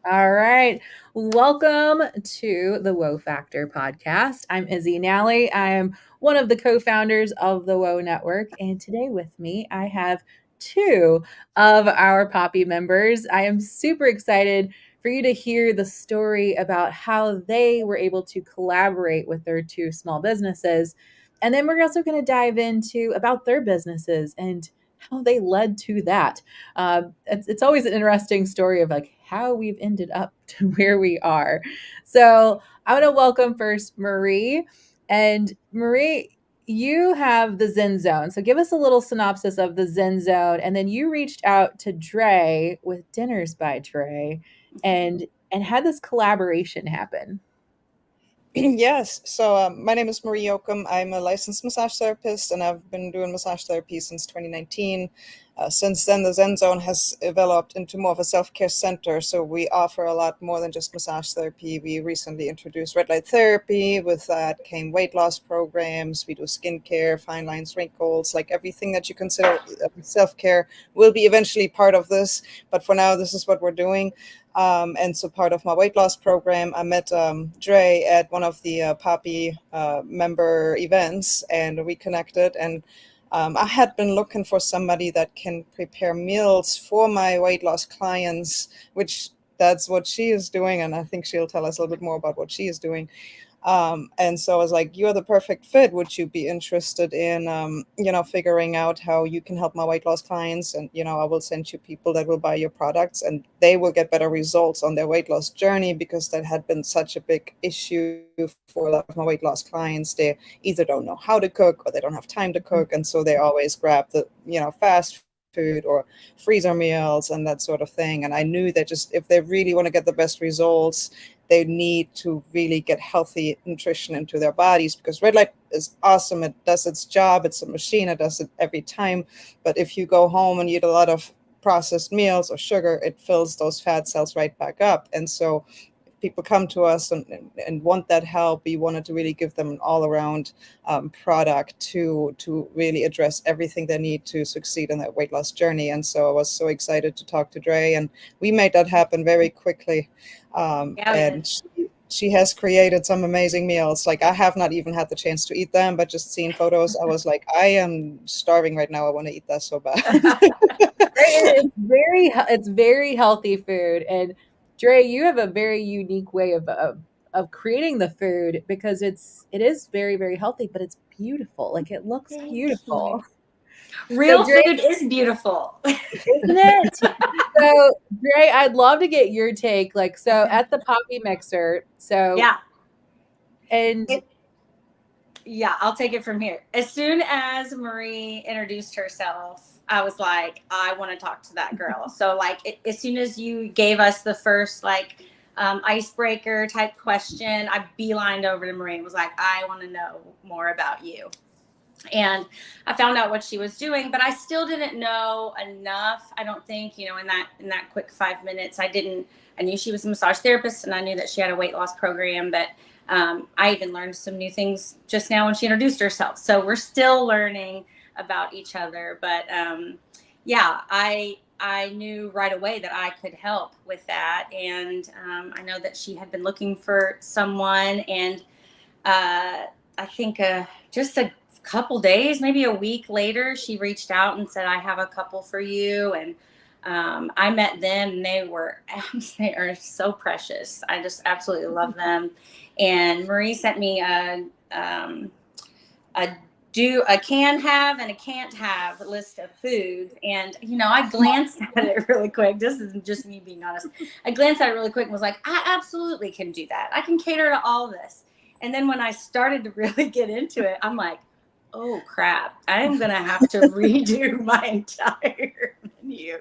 All right. Welcome to the Woe Factor podcast. I'm Izzy Nalley. I am one of the co founders of the Woe Network. And today with me, I have two of our Poppy members. I am super excited for you to hear the story about how they were able to collaborate with their two small businesses. And then we're also going to dive into about their businesses and how they led to that. It's always an interesting story of like how we've ended up to where we are. So I want to welcome first Marie. And Marie, you have the Zen Zone. So give us a little synopsis of the Zen Zone. And then you reached out to Dre with Dinners by Dre and had this collaboration happen. Yes. So my name is Marie Yocum. I'm a licensed massage therapist, and I've been doing massage therapy since 2019. Since then, the Zen Zone has developed into more of a self-care center. So we offer a lot more than just massage therapy. We recently introduced red light therapy. With that came weight loss programs. We do skincare, fine lines, wrinkles, like everything that you consider self-care will be eventually part of this. But for now, this is what we're doing. And so part of my weight loss program, I met Dre at one of the Poppy member events, and we connected. And I had been looking for somebody that can prepare meals for my weight loss clients, which that's what she is doing. And I think she'll tell us a little bit more about what she is doing. And so I was like, you're the perfect fit. Would you be interested in, figuring out how you can help my weight loss clients? And, I will send you people that will buy your products and they will get better results on their weight loss journey, because that had been such a big issue for a lot of my weight loss clients. They either don't know how to cook or they don't have time to cook. And so they always grab the, fast food or freezer meals and that sort of thing. And I knew that just if they really want to get the best results, they need to really get healthy nutrition into their bodies, because red light is awesome. It does its job. It's a machine. It does it every time. But if you go home and eat a lot of processed meals or sugar, it fills those fat cells right back up. And so people come to us and want that help. We wanted to really give them an all-around product to really address everything they need to succeed in that weight loss journey. And so I was so excited to talk to Dre, and we made that happen very quickly. Yeah, we And did. she has created some amazing meals. Like, I have not even had the chance to eat them, but just seeing photos, I was like, I am starving right now. I want to eat that so bad. It's very healthy food. And Dre, you have a very unique way of creating the food because it is very, very healthy, but it's beautiful. Like it looks Thank you. beautiful. So Real Dre, food is beautiful. isn't it? So Dre, I'd love to get your take. Like, so at the Poppy Mixer, so Yeah. and It, yeah, I'll take it from here. As soon as Marie introduced herself, I was like, I want to talk to that girl. So, like, as soon as you gave us the first, like, icebreaker type question, I beelined over to Marie and was like, I want to know more about you. And I found out what she was doing, but I still didn't know enough. I don't think, in that quick 5 minutes, I knew she was a massage therapist and I knew that she had a weight loss program, but I even learned some new things just now when she introduced herself. So we're still learning about each other, but yeah, I knew right away that I could help with that. And I know that she had been looking for someone, and I think just a couple days, maybe a week later, she reached out and said, I have a couple for you. And I met them, and they are so precious. I just absolutely love them. And Marie sent me a a can have and a can't have list of foods. And, I glanced at it really quick. This isn't just me being honest. I glanced at it really quick and was like, I absolutely can do that. I can cater to all this. And then when I started to really get into it, I'm like, oh crap, I am going to have to redo my entire menu.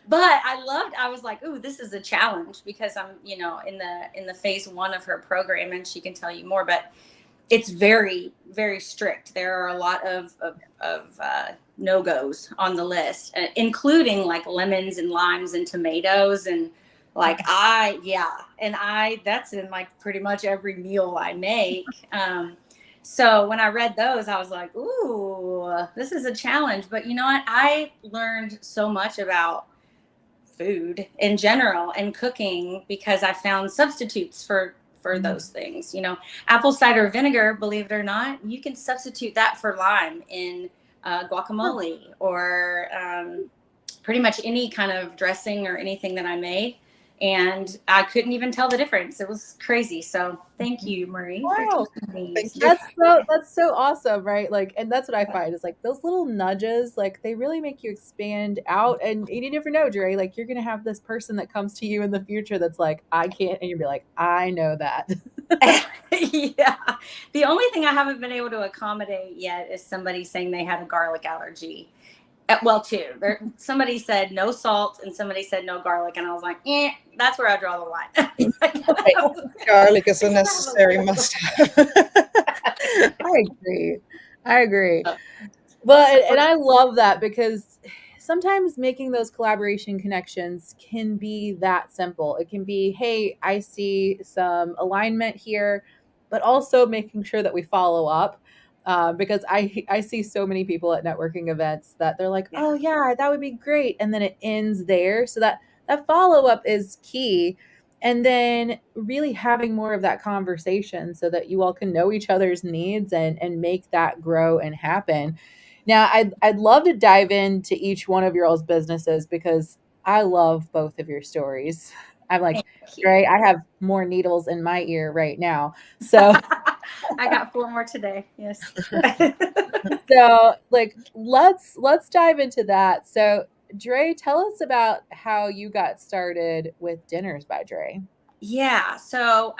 But I was like, ooh, this is a challenge, because I'm, in the phase one of her program, and she can tell you more, but it's very, very strict. There are a lot of no-goes on the list, including like lemons and limes and tomatoes. And like, that's in like pretty much every meal I make. So when I read those, I was like, ooh, this is a challenge. But you know what? I learned so much about food in general and cooking, because I found substitutes for those things. You know, apple cider vinegar, believe it or not, you can substitute that for lime in guacamole or pretty much any kind of dressing or anything that I made. And I couldn't even tell the difference. It was crazy. So thank you, Marie, for Wow. teaching me. Thank you. That's so awesome, right? Like, and that's what I find is like those little nudges, like they really make you expand out. And you never know, Dre, like you're gonna have this person that comes to you in the future that's like, I can't, and you'll be like, I know that. Yeah. The only thing I haven't been able to accommodate yet is somebody saying they had a garlic allergy. Well, two. Somebody said no salt and somebody said no garlic. And I was like, that's where I draw the line. Garlic is a necessary must-have. I agree. But and I love that because sometimes making those collaboration connections can be that simple. It can be, hey, I see some alignment here, but also making sure that we follow up. Because I see so many people at networking events that they're like, oh yeah, that would be great, and then it ends there. So that follow up is key, and then really having more of that conversation so that you all can know each other's needs and make that grow and happen. Now, I'd love to dive into each one of your all's businesses because I love both of your stories. I'm like, Dre, I have more needles in my ear right now. So I got 4 more today. Yes. so like let's dive into that. So Dre, tell us about how you got started with Dinners by Dre. Yeah. So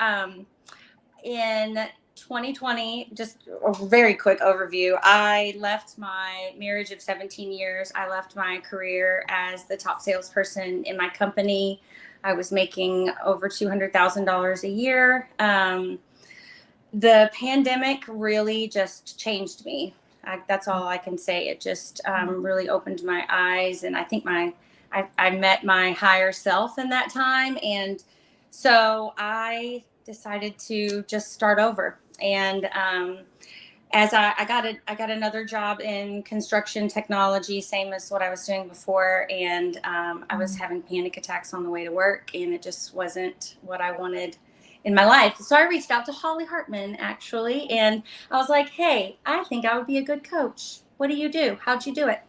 in 2020, just a very quick overview, I left my marriage of 17 years. I left my career as the top salesperson in my company. I was making over $200,000 a year. The pandemic really just changed me. That's all I can say. It just really opened my eyes, and I think I met my higher self in that time. And so I decided to just start over. And as I got another job in construction technology, same as what I was doing before, and I was having panic attacks on the way to work, and it just wasn't what I wanted in my life. So I reached out to Holly Hartman, actually, and I was like, hey, I think I would be a good coach. What do you do? How'd you do it?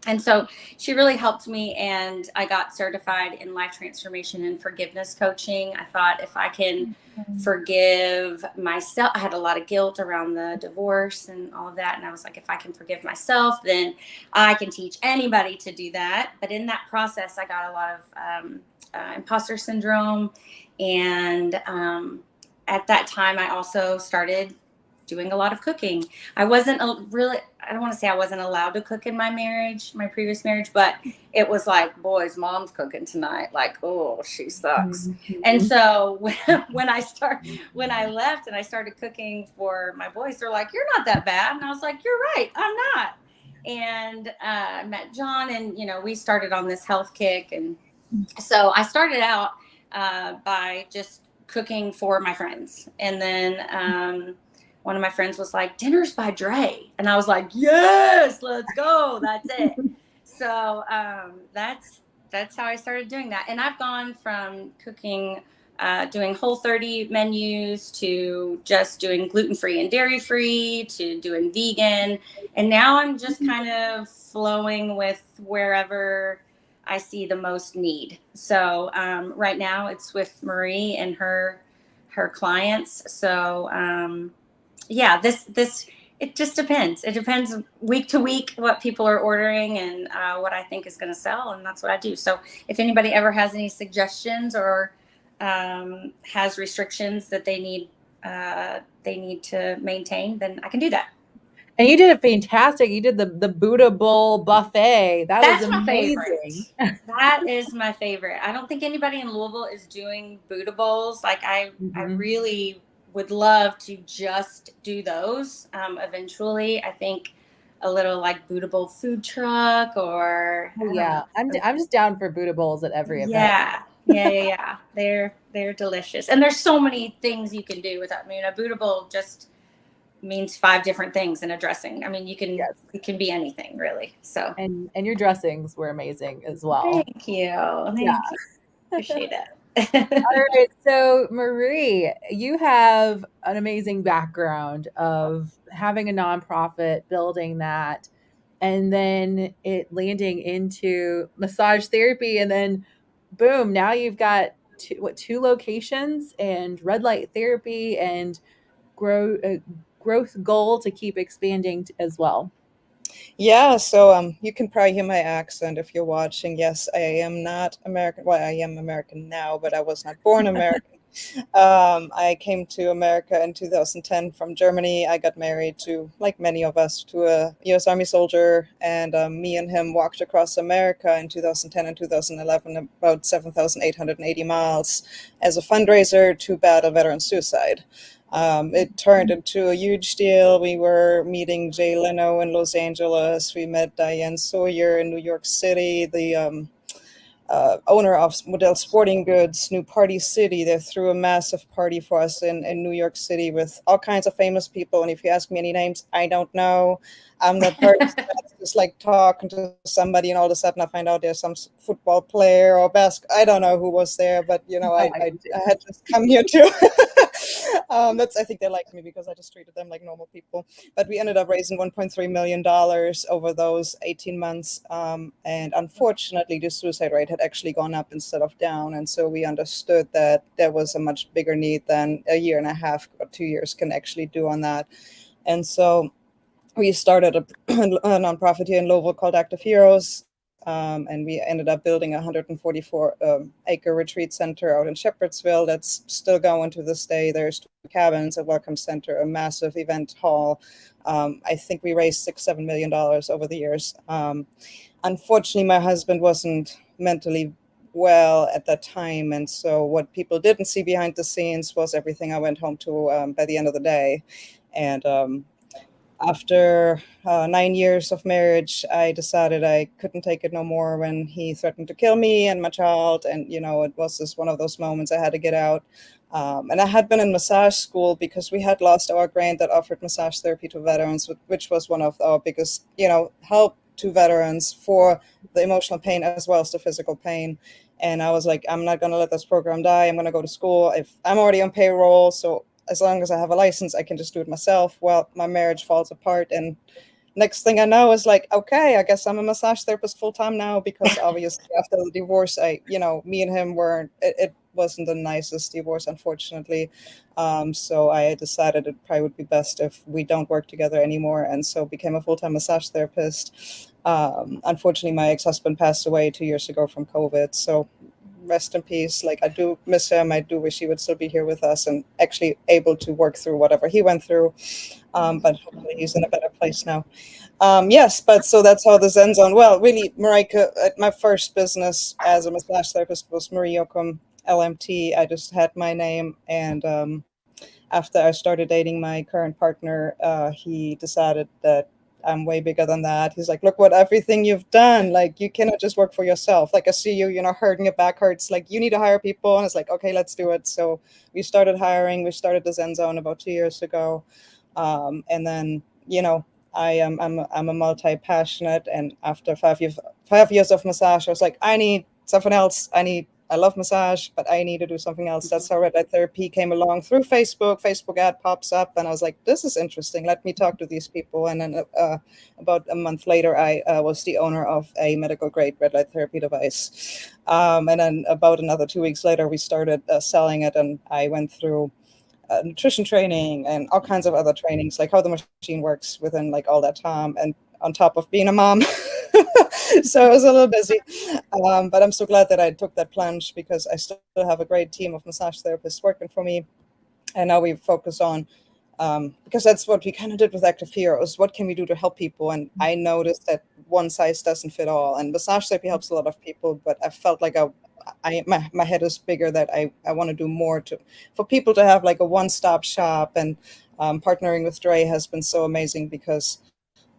And so she really helped me, and I got certified in life transformation and forgiveness coaching. I thought if I can forgive myself, I had a lot of guilt around the divorce and all of that. And I was like, if I can forgive myself, then I can teach anybody to do that. But in that process, I got a lot of imposter syndrome. And at that time, I also started doing a lot of cooking. I wasn't I don't want to say I wasn't allowed to cook in my previous marriage, but it was like, boys, mom's cooking tonight. Like, oh, she sucks. Mm-hmm. And so when I left and I started cooking for my boys, they're like, you're not that bad. And I was like, you're right, I'm not. And I met John, and, we started on this health kick. And so I started out by just cooking for my friends. And then one of my friends was like, Dinners by Dre. And I was like, yes, let's go. That's it. So that's how I started doing that. And I've gone from cooking, doing Whole30 menus, to just doing gluten-free and dairy-free, to doing vegan. And now I'm just kind of flowing with wherever I see the most need. So right now it's with Marie and her clients. So yeah, this it just depends. It depends week to week what people are ordering and what I think is going to sell, and that's what I do. So if anybody ever has any suggestions or has restrictions that they need to maintain, then I can do that. And you did it fantastic. You did the Buddha Bowl buffet. That's was my amazing. favorite. That is my favorite. I don't think anybody in Louisville is doing Buddha Bowls. Like I really would love to just do those eventually. I think a little like Buddha Bowl food truck, or I don't know. I'm just down for Buddha Bowls at every event. Yeah. They're delicious, and there's so many things you can do with that. I mean, a Buddha Bowl just means 5 different things in a dressing. I mean, Yes. it can be anything really. So And your dressings were amazing as well. thank you. Yeah. Thank you. Appreciate All it. right. So, Marie, you have an amazing background of having a nonprofit, building that, and then it landing into massage therapy. And then, boom, now you've got two locations and red light therapy and growth goal to keep expanding as well. Yeah, so you can probably hear my accent if you're watching. Yes, I am not American. Well, I am American now, but I was not born American. I came to America in 2010 from Germany. I got married to, like many of us, to a U.S. Army soldier, and me and him walked across America in 2010 and 2011, about 7,880 miles, as a fundraiser to battle veteran suicide. It turned into a huge deal. We were meeting Jay Leno in Los Angeles. We met Diane Sawyer in New York City. The owner of Model Sporting Goods, New Party City. They threw a massive party for us in New York City with all kinds of famous people. And if you ask me any names, I don't know. I'm that person that's just like talking to somebody, and all of a sudden I find out there's some football player or basketball. I don't know who was there, but Oh, I I had just come here too. That's I think they liked me because I just treated them like normal people. But we ended up raising $1.3 million over those 18 months. And unfortunately, the suicide rate had actually gone up instead of down. And so we understood that there was a much bigger need than a year and a half or 2 years can actually do on that. And so we started a nonprofit here in Louisville called Active Heroes. And we ended up building a 144 acre retreat center out in Shepherdsville that's still going to this day. There's 2 cabins, a welcome center, a massive event hall. I think we raised $6-7 million over the years. Unfortunately, my husband wasn't mentally well at that time. And so what people didn't see behind the scenes was everything I went home to by the end of the day. And after 9 years of marriage, I decided I couldn't take it no more when he threatened to kill me and my child. And, it was just one of those moments I had to get out. And I had been in massage school because we had lost our grant that offered massage therapy to veterans, which was one of our biggest, help to veterans for the emotional pain as well as the physical pain. And I was like, I'm not going to let this program die. I'm going to go to school. If I'm already on payroll, so as long as I have a license, I can just do it myself. Well, my marriage falls apart. And next thing I know is like, okay, I guess I'm a massage therapist full time now, because obviously after the divorce, me and him it wasn't the nicest divorce, unfortunately. So I decided it probably would be best if we don't work together anymore. And so became a full time massage therapist. Unfortunately, my ex-husband passed away 2 years ago from COVID. So rest in peace. Like, I do miss him. I do wish he would still be here with us and actually able to work through whatever he went through. But hopefully he's in a better place now. Yes, but so that's how the Zen Zone. Well, really, Marika, my first business as a massage therapist was Marie Yocum LMT. I just had my name, and after I started dating my current partner, he decided that I'm way bigger than that. He's like, look what everything you've done. Like, you cannot just work for yourself. Like, I see you, hurting, your back hurts. Like, you need to hire people. And it's like, okay, let's do it. So we started hiring. We started the Zen Zone about 2 years ago. And then, I'm a multi-passionate. And after 5 years of massage, I was like, I need something else. I love massage, but I need to do something else. That's how red light therapy came along through Facebook. Facebook ad pops up, and I was like, this is interesting. Let me talk to these people. And then about a month later, I was the owner of a medical grade red light therapy device. And then about another 2 weeks later, we started selling it, and I went through nutrition training and all kinds of other trainings, like how the machine works within like all that time, and on top of being a mom. So I was a little busy, but I'm so glad that I took that plunge, because I still have a great team of massage therapists working for me. And now we focus on, because that's what we kind of did with Active Heroes. What can we do to help people? And I noticed that one size doesn't fit all. And massage therapy helps a lot of people, but I felt like my head is bigger, that I want to do more for people to have like a one-stop shop. And partnering with Dre has been so amazing, because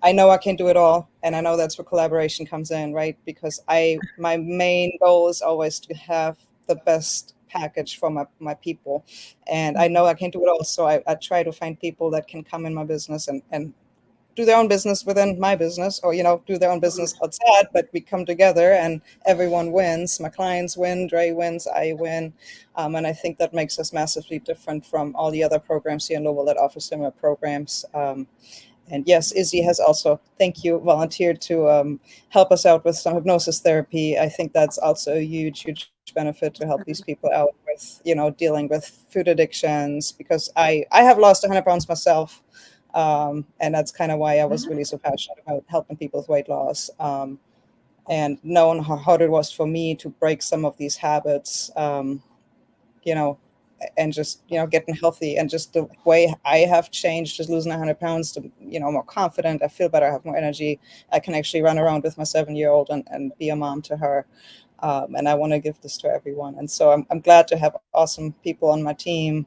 I know I can't do it all, and I know that's where collaboration comes in, right? Because my main goal is always to have the best package for my people. And I know I can't do it all. So I try to find people that can come in my business and do their own business within my business, or do their own business outside, but we come together and everyone wins. My clients win, Dre wins, I win. And I think that makes us massively different from all the other programs here in Louisville that offer similar programs. And yes, Izzy has also, thank you, volunteered to help us out with some hypnosis therapy. I think that's also a huge benefit to help these people out with, dealing with food addictions, because I have lost 100 pounds myself. And that's kind of why I was really so passionate about helping people with weight loss, and knowing how hard it was for me to break some of these habits, you know, and just, getting healthy, and just the way I have changed, just losing 100 pounds to, more confident. I feel better, I have more energy. I can actually run around with my 7-year-old and be a mom to her. And I want to give this to everyone. And so I'm glad to have awesome people on my team,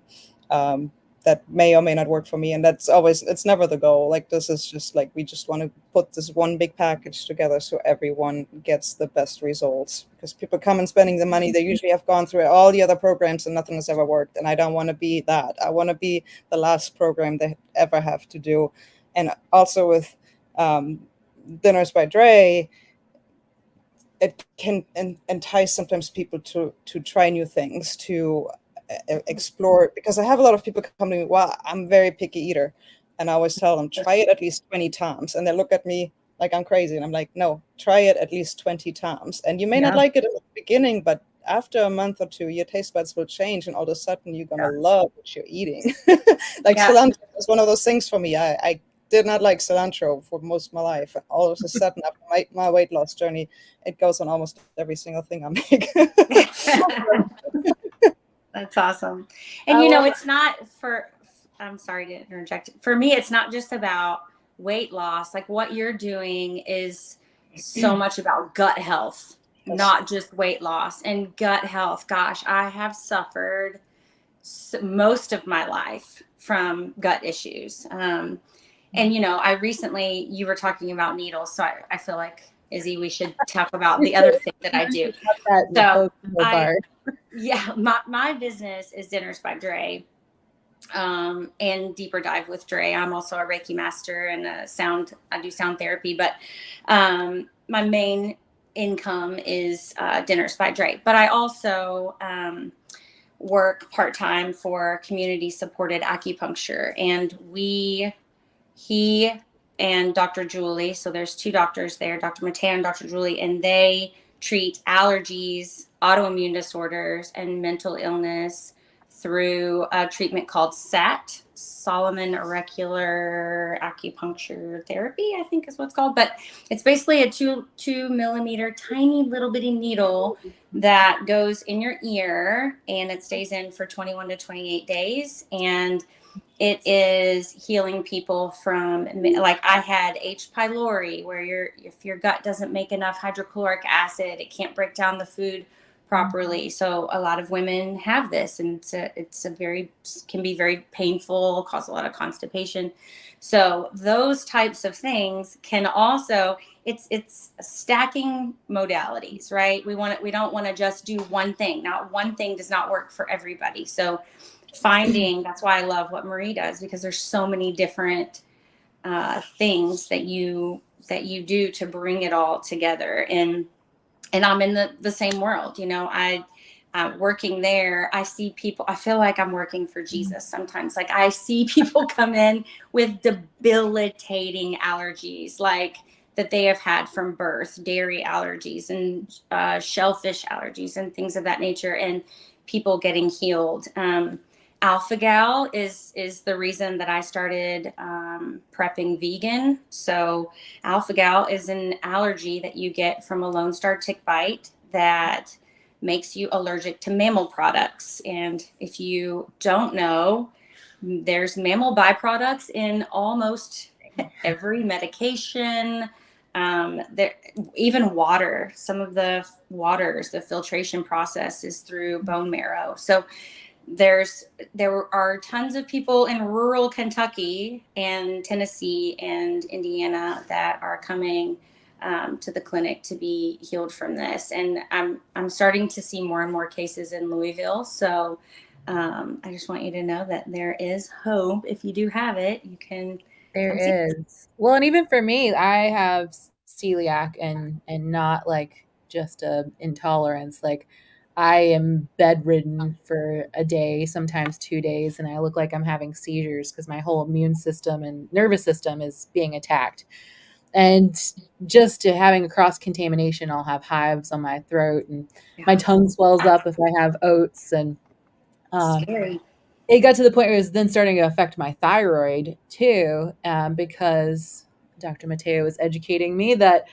that may or may not work for me. And it's never the goal. Like, this is just like, we just want to put this one big package together so everyone gets the best results, because people come and spending the money, they usually have gone through all the other programs and nothing has ever worked. And I don't want to be that. I want to be the last program they ever have to do. And also with Dinners by Dre, it can entice sometimes people to try new things, to explore, because I have a lot of people come to me, well, I'm a very picky eater, and I always tell them, try it at least 20 times, and they look at me like I'm crazy, and I'm like, no, try it at least 20 times, and you may not like it at the beginning, but after a month or two, your taste buds will change, and all of a sudden you're gonna love what you're eating. Like cilantro is one of those things for me. I did not like cilantro for most of my life, and all of a sudden after my weight loss journey, it goes on almost every single thing I make. That's awesome. And it's not I'm sorry to interject. For me, it's not just about weight loss. Like, what you're doing is so much about gut health, not just weight loss. And gut health, gosh, I have suffered most of my life from gut issues. And I recently, you were talking about needles, so I feel like, Izzy, we should talk about the other thing that I do. So my business is Dinners by Dre, and Deeper Dive with Dre. I'm also a Reiki master and I do sound therapy, but my main income is Dinners by Dre. But I also work part-time for community supported acupuncture, and he and Dr. Julie, so there's two doctors there, Dr. Mateo and Dr. Julie, and they treat allergies, autoimmune disorders, and mental illness through a treatment called SAT, Solomon Auricular Acupuncture Therapy, I think is what it's called. But it's basically a 2 millimeter tiny little bitty needle that goes in your ear, and it stays in for 21 to 28 days. And it is healing people from, like, I had H. pylori, where if your gut doesn't make enough hydrochloric acid, it can't break down the food properly. So a lot of women have this, and can be very painful, cause a lot of constipation. So those types of things can also, it's stacking modalities, right? We don't want to just do one thing. Not one thing does not work for everybody. So that's why I love what Marie does, because there's so many different things that you do to bring it all together. And I'm in the same world, I working there, I see people, I feel like I'm working for Jesus sometimes. Like, I see people come in with debilitating allergies, like that they have had from birth, dairy allergies and shellfish allergies and things of that nature, and people getting healed. Alpha-Gal is the reason that I started prepping vegan. So Alpha-Gal is an allergy that you get from a Lone Star tick bite that makes you allergic to mammal products. And if you don't know, there's mammal byproducts in almost every medication. There, even water, some of the waters, the filtration process is through bone marrow. So there are tons of people in rural Kentucky and Tennessee and Indiana that are coming to the clinic to be healed from this. And I'm starting to see more and more cases in Louisville. So I just want you to know that there is hope. If you do have it, you can come see. There is. Well, and even for me, I have celiac and not like just a intolerance. Like I am bedridden for a day, sometimes 2 days, and I look like I'm having seizures because my whole immune system and nervous system is being attacked. And just to having a cross contamination, I'll have hives on my throat and my Yeah. tongue swells up if I have oats. And um, Scary. it got to the point where it was then starting to affect my thyroid too, because Dr. Mateo was educating me that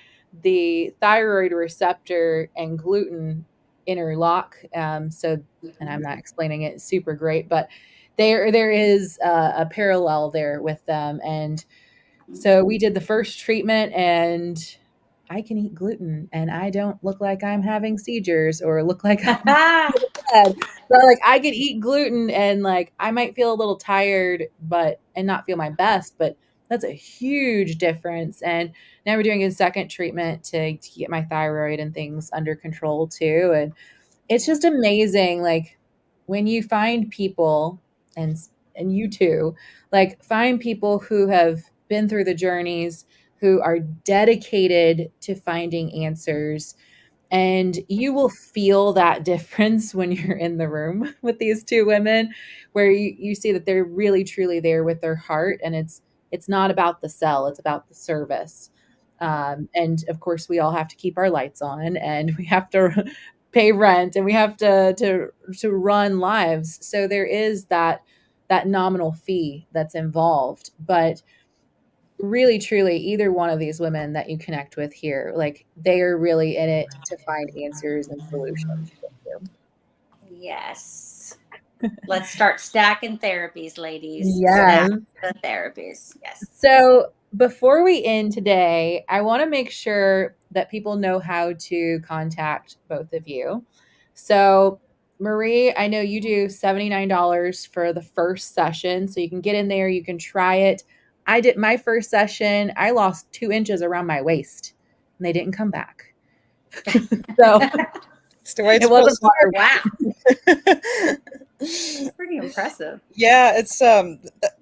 the thyroid receptor and gluten interlock. So, and I'm not explaining it super great, but there is a parallel there with them. And so we did the first treatment, and I can eat gluten, and I don't look like I'm having seizures or look like I'm bad. But, like, I could eat gluten and, like, I might feel a little tired, but and not feel my best, but that's a huge difference, and now we're doing a second treatment to get my thyroid and things under control too, and it's just amazing, like, when you find people and and you too, like, find people who have been through the journeys, who are dedicated to finding answers, and you will feel that difference when you're in the room with these 2 women, where you see that they're really truly there with their heart, and it's not about the sell, it's about the service. And of course, we all have to keep our lights on, and we have to pay rent, and we have to run lives. So there is that nominal fee that's involved, but really truly either one of these women that you connect with here, like they are really in it to find answers and solutions with you. Yes. Let's start stacking therapies, ladies. Stack Yes. the therapies. Yes. So before we end today, I want to make sure that people know how to contact both of you. So, Marie, I know you do $79 for the first session. So you can get in there, you can try it. I did my first session, I lost 2 inches around my waist and they didn't come back. So It's the way it's it wasn't supposed to hard. Wow. That's pretty impressive. Yeah, it's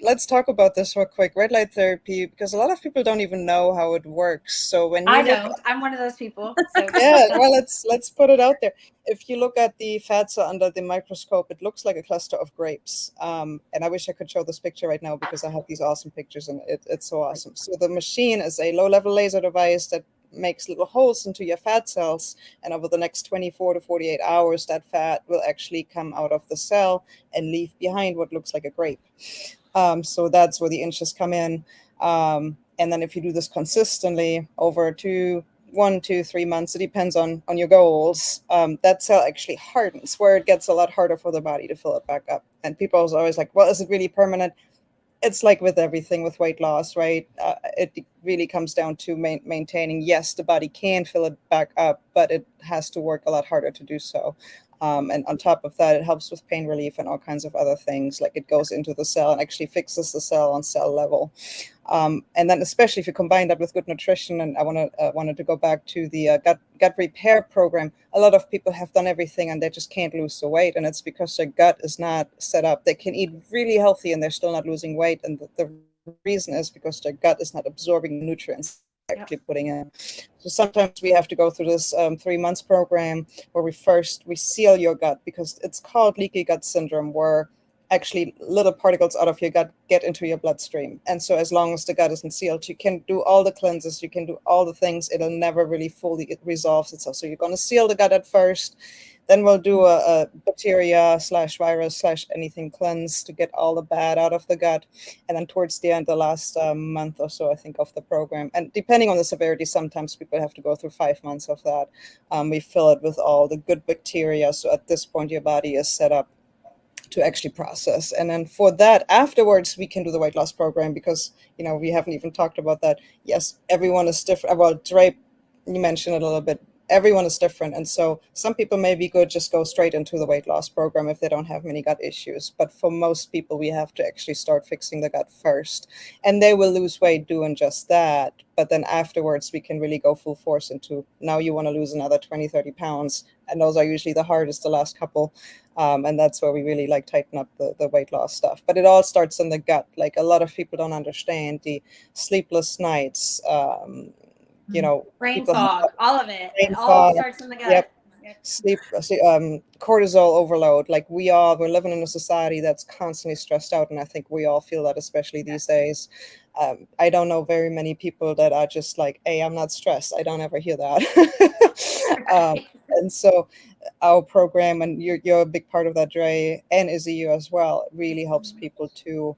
let's talk about this real quick. Red light therapy, because a lot of people don't even know how it works. So when you I look, know. I'm one of those people. So yeah, well, let's put it out there. If you look at the fat cell under the microscope, it looks like a cluster of grapes. And I wish I could show this picture right now because I have these awesome pictures and it's so awesome. So the machine is a low-level laser device that makes little holes into your fat cells, and over the next 24 to 48 hours, that fat will actually come out of the cell and leave behind what looks like a grape. So that's where the inches come in. And then if you do this consistently over 1, 2, 3 months, it depends on your goals, that cell actually hardens, where it gets a lot harder for the body to fill it back up. And people are always like, well, is it really permanent? It's like with everything with weight loss, right? It really comes down to maintaining. Yes, the body can fill it back up, but it has to work a lot harder to do so. And on top of that, it helps with pain relief and all kinds of other things. Like it goes into the cell and actually fixes the cell on cell level. And then especially if you combine that with good nutrition, and I wanted to go back to the gut repair program. A lot of people have done everything and they just can't lose the weight, and it's because their gut is not set up. They can eat really healthy and they're still not losing weight, and the reason is because their gut is not absorbing the nutrients actually putting in. So sometimes we have to go through this 3 months program where we seal your gut, because it's called leaky gut syndrome, where actually little particles out of your gut get into your bloodstream. And so as long as the gut isn't sealed, you can do all the cleanses, you can do all the things, it'll never really fully resolve itself. So you're going to seal the gut at first, then we'll do a bacteria / virus / anything cleanse to get all the bad out of the gut. And then towards the end, the last month or so, I think, of the program, and depending on the severity, sometimes people have to go through 5 months of that. We fill it with all the good bacteria. So at this point, your body is set up to actually process. And then for that, afterwards, we can do the weight loss program, because, we haven't even talked about that. Yes, everyone is different. Well, Drape, you mentioned it a little bit. everyone is different. And so some people may be good, just go straight into the weight loss program if they don't have many gut issues. But for most people, we have to actually start fixing the gut first. And they will lose weight doing just that. But then afterwards, we can really go full force into, now you want to lose another 20, 30 pounds. And those are usually the hardest, the last couple. And that's where we really like tighten up the weight loss stuff. But it all starts in the gut. Like a lot of people don't understand the sleepless nights, brain people fog, have all of it. brain It all fog. starts in the gut. Yep. Sleep, cortisol overload. Like we're living in a society that's constantly stressed out, and I think we all feel that, especially these days. I don't know very many people that are just like, hey, I'm not stressed. I don't ever hear that. And so our program, and you're a big part of that, Dre, and Izzy, you as well, it really helps people to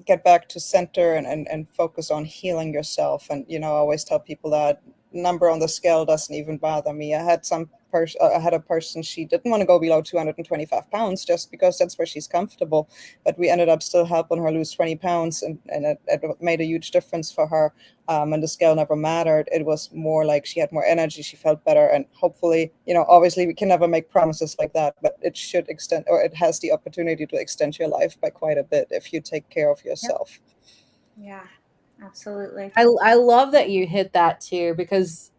get back to center and focus on healing yourself. And I always tell people that number on the scale doesn't even bother me. I had a person, she didn't want to go below 225 pounds just because that's where she's comfortable, but we ended up still helping her lose 20 pounds, and it made a huge difference for her. And the scale never mattered. It was more like she had more energy, she felt better, and hopefully, obviously we can never make promises like that, but it should extend, or it has the opportunity to extend your life by quite a bit if you take care of yourself. Yeah, absolutely. I love that you hit that too, because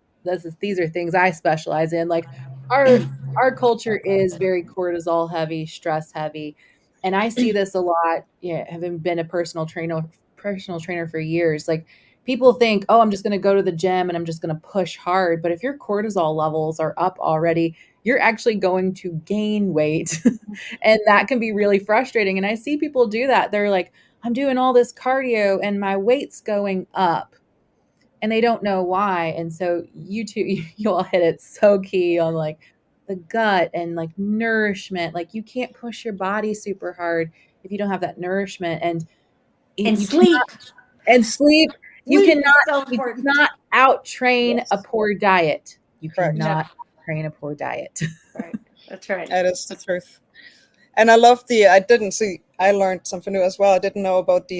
these are things I specialize in. Like our culture is very cortisol heavy, stress heavy, and I see this a lot. Having been a personal trainer for years, like people think, oh, I'm just going to go to the gym and I'm just going to push hard. But if your cortisol levels are up already, you're actually going to gain weight, and that can be really frustrating. And I see people do that. They're like, I'm doing all this cardio and my weight's going up, and they don't know why. And so you two, you all hit it so key on like the gut and like nourishment. Like you can't push your body super hard if you don't have that nourishment. And And you cannot, sleep. and sleep, you Sleep cannot, is so you important. cannot out train a Yes. poor diet. You Correct. No. cannot train a poor diet. Right. That's right. That is the truth. And I love I learned something new as well. I didn't know about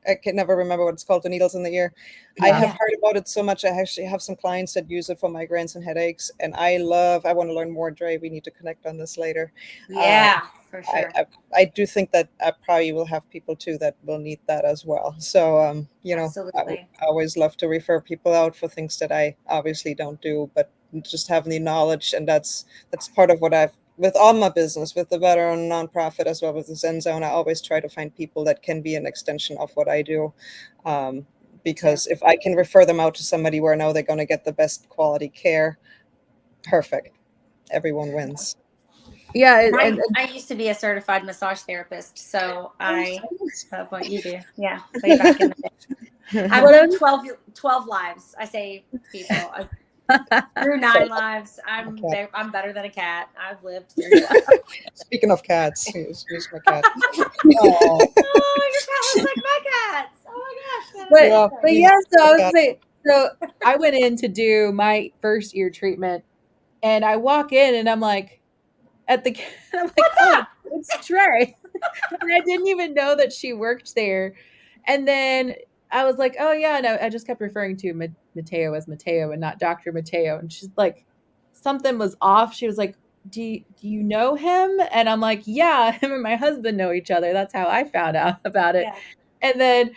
I can never remember what it's called, the needles in the ear. I have Yeah. heard about it so much. I actually have some clients that use it for migraines and headaches, and I want to learn more, Dre. We need to connect on this later. Yeah, for sure. I do think that I probably will have people too that will need that as well. So, Absolutely. I always love to refer people out for things that I obviously don't do, but just having the knowledge. And that's part of what with all my business, with the veteran nonprofit as well with the Zen Zone, I always try to find people that can be an extension of what I do. Because if I can refer them out to somebody where I know they're going to get the best quality care, perfect. Everyone wins. Yeah. And I used to be a certified massage therapist, so I love what you do. Yeah, way back in the day. I've lived 12 lives. I say to people, through 9 lives. I'm better than a cat. I've lived through stuff. Speaking of cats, here's my cat. Oh, your cat looks like my cats. Oh my gosh. But yeah, so I was saying, so I went in to do my first ear treatment, and I walk in and I'm like, I'm like, What's oh, up? it's Trey. And I didn't even know that she worked there. And then I was like, oh yeah, no, I just kept referring to Mateo as Mateo and not Dr. Mateo. And she's like, something was off. She was like, do you know him? And I'm like, yeah, him and my husband know each other. That's how I found out about it. Yeah. And then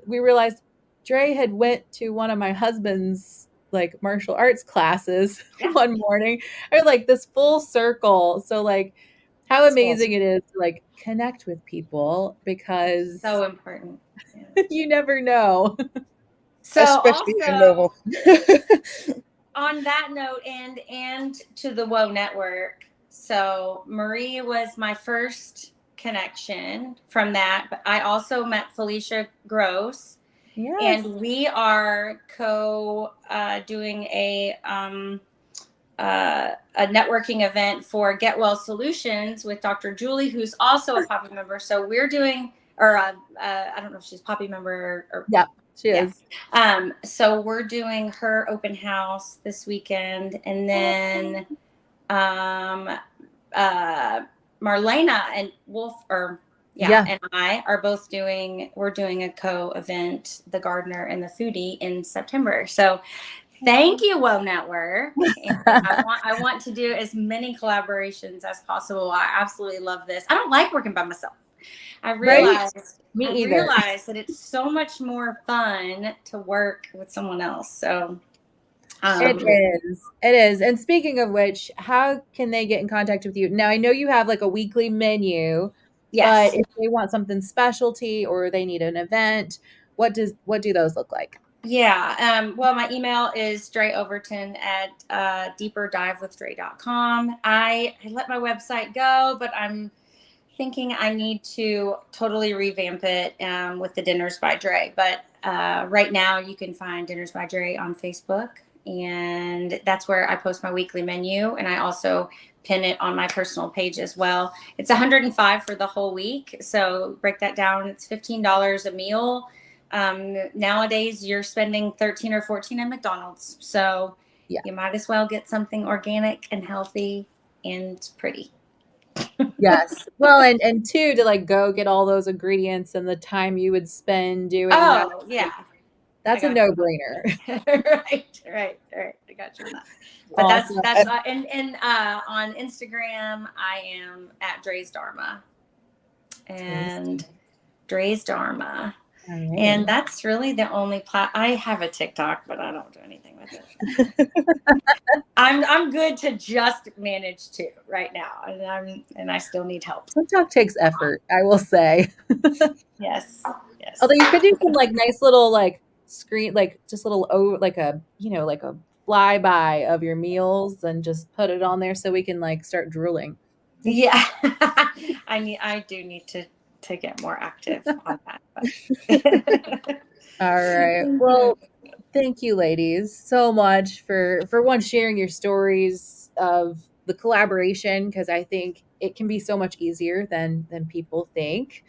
we realized Dre had went to one of my husband's like martial arts classes one morning. Or like this full circle. So like how amazing it is to like connect with people, because So important. Yeah. you never know. So especially in also Louisville. on that note, and to the Woe Network. So Marie was my first connection from that, but I also met Felicia Gross. Yes. And we are doing a networking event for Get Well Solutions with Dr. Julie, who's also a Poppy member. So we're doing, or I don't know if she's Poppy member or yeah, she is. So we're doing her open house this weekend, and then Marlena and Wolf and I are both we're doing a co-event, The Gardener and the Foodie, in September. So Thank you, Woe Network. And I want to do as many collaborations as possible. I absolutely love this. I don't like working by myself. I realized that it's so much more fun to work with someone else. So it is. And speaking of which, how can they get in contact with you? Now, I know you have like a weekly menu, but yes. if they want something specialty or they need an event, what do those look like? Yeah. Well, my email is Overton at deeperdivewithdre.com. I let my website go, but I'm thinking I need to totally revamp it with the Dinners by Dre. But right now, you can find Dinners by Dre on Facebook, and that's where I post my weekly menu, and I also pin it on my personal page as well. It's $105 for the whole week, so break that down. It's $15 a meal. Nowadays, you're spending 13 or 14 at McDonald's, so you might as well get something organic and healthy and pretty. Yes. Well, and two, to like go get all those ingredients and the time you would spend doing that. Oh, yeah. That's a no-brainer. Right. I got you on that. But awesome. that's and on Instagram I am at Dre's Dharma. And Dre's Dharma. Right. And that's really the only I have a TikTok, but I don't do anything with it. I'm good to just manage two right now, and I still need help. TikTok takes effort, I will say. Yes. Although you could do some like nice little like screen, like just little like a like a flyby of your meals and just put it on there so we can like start drooling. Yeah, I do need to get more active on that. All right. Well, thank you, ladies, so much for one, sharing your stories of the collaboration, because I think it can be so much easier than people think.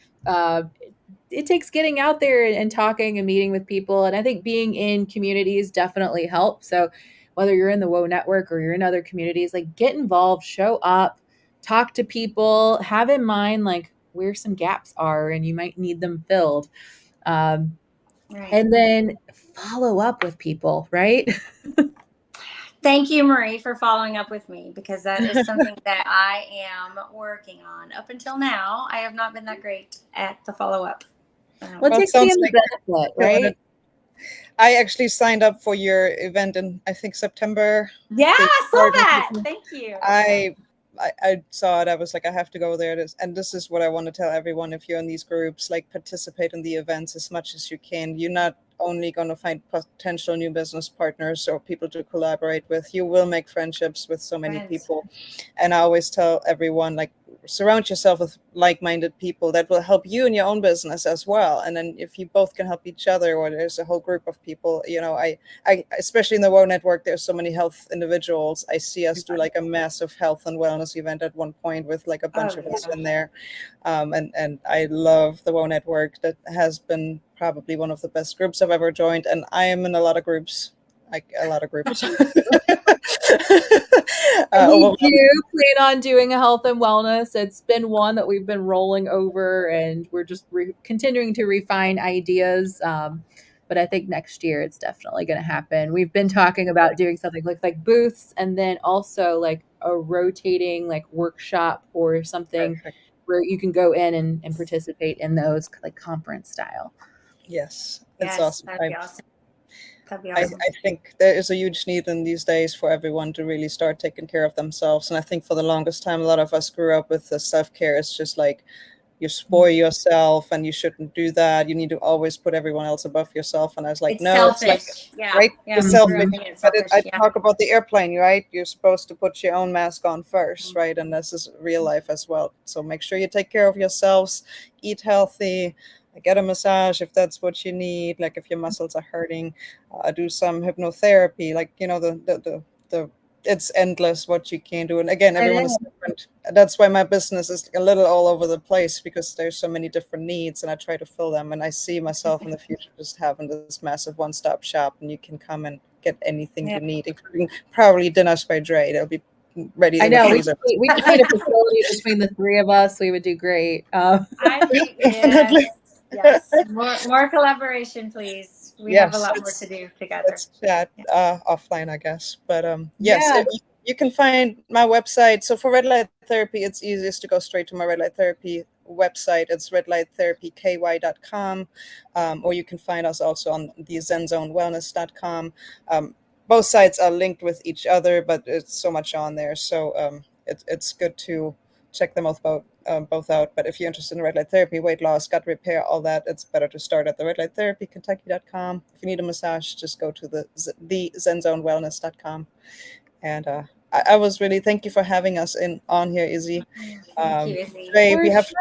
It takes getting out there and talking and meeting with people, and I think being in communities definitely helps. So whether you're in the WOW network or you're in other communities, like get involved, show up, talk to people, have in mind like where some gaps are and you might need them filled. And then follow up with people, right? Thank you, Marie, for following up with me, because that is something that I am working on. Up until now, I have not been that great at the follow-up. Well, it takes the benefit, right? I actually signed up for your event in, I think, September. Yeah, I saw that. Thank you. I saw it. I was like, I have to go there. And this is what I want to tell everyone. If you're in these groups, like participate in the events as much as you can. You're not only going to find potential new business partners or people to collaborate with. You will make friendships with so many people. And I always tell everyone, like, surround yourself with like-minded people that will help you in your own business as well. And then if you both can help each other, or there's a whole group of people, I especially in the WOW network, there's so many health individuals. I see us do like a massive health and wellness event at one point with like a bunch of us in there. And I love the WOW network. That has been probably one of the best groups I've ever joined. And I am in a lot of groups. We do plan on doing a health and wellness. It's been one that we've been rolling over, and we're just continuing to refine ideas. But I think next year it's definitely going to happen. We've been talking about doing something like booths, and then also like a rotating like workshop or something where you can go in and participate in those like conference style. Yes, it's awesome. That'd be awesome. I think there is a huge need in these days for everyone to really start taking care of themselves. And I think for the longest time, a lot of us grew up with the self-care. It's just like you spoil yourself and you shouldn't do that. You need to always put everyone else above yourself. And I was like, it's selfish. It's like, right? It's selfish. I talk about the airplane, right? You're supposed to put your own mask on first, right? And this is real life as well. So make sure you take care of yourselves, eat healthy, get a massage if that's what you need. Like if your muscles are hurting, do some hypnotherapy. Like, the it's endless what you can do. And again, everyone is different. That's why my business is a little all over the place, because there's so many different needs and I try to fill them. And I see myself in the future just having this massive one-stop shop, and you can come and get anything you need, including probably Dinners by Dre. They'll be ready. I know we could need a facility between the three of us. We would do great. I think yes. More collaboration, please. We have a Yes, lot more to do together. let's chat offline, I guess. But yes, Yeah. you can find my website. So for red light therapy, it's easiest to go straight to my red light therapy website. It's redlighttherapyky.com, or you can find us also on the zenzonewellness.com. Both sites are linked with each other, but it's so much on there. So it's good to check them both out. But if you're interested in red light therapy, weight loss, gut repair, all that, it's better to start at the redlighttherapykentucky.com. If you need a massage, just go to the zenzonewellness.com. And I was really, thank you for having us on here, Izzy. Thank you, Izzy. Today For we sure. have to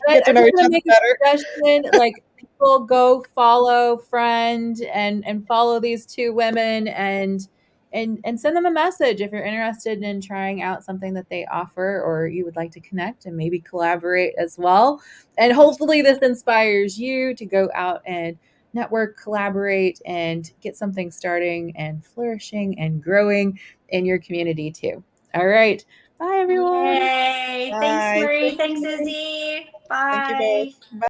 get to I'm know just each gonna other make a better. suggestion, like people go follow friend and follow these two women and send them a message if you're interested in trying out something that they offer or you would like to connect and maybe collaborate as well. And hopefully this inspires you to go out and network, collaborate, and get something starting and flourishing and growing in your community too. All right. Bye, everyone. Yay. Thanks, Bye. Marie. Thank Thanks, you. Izzy. Thank you Bye. both. Bye.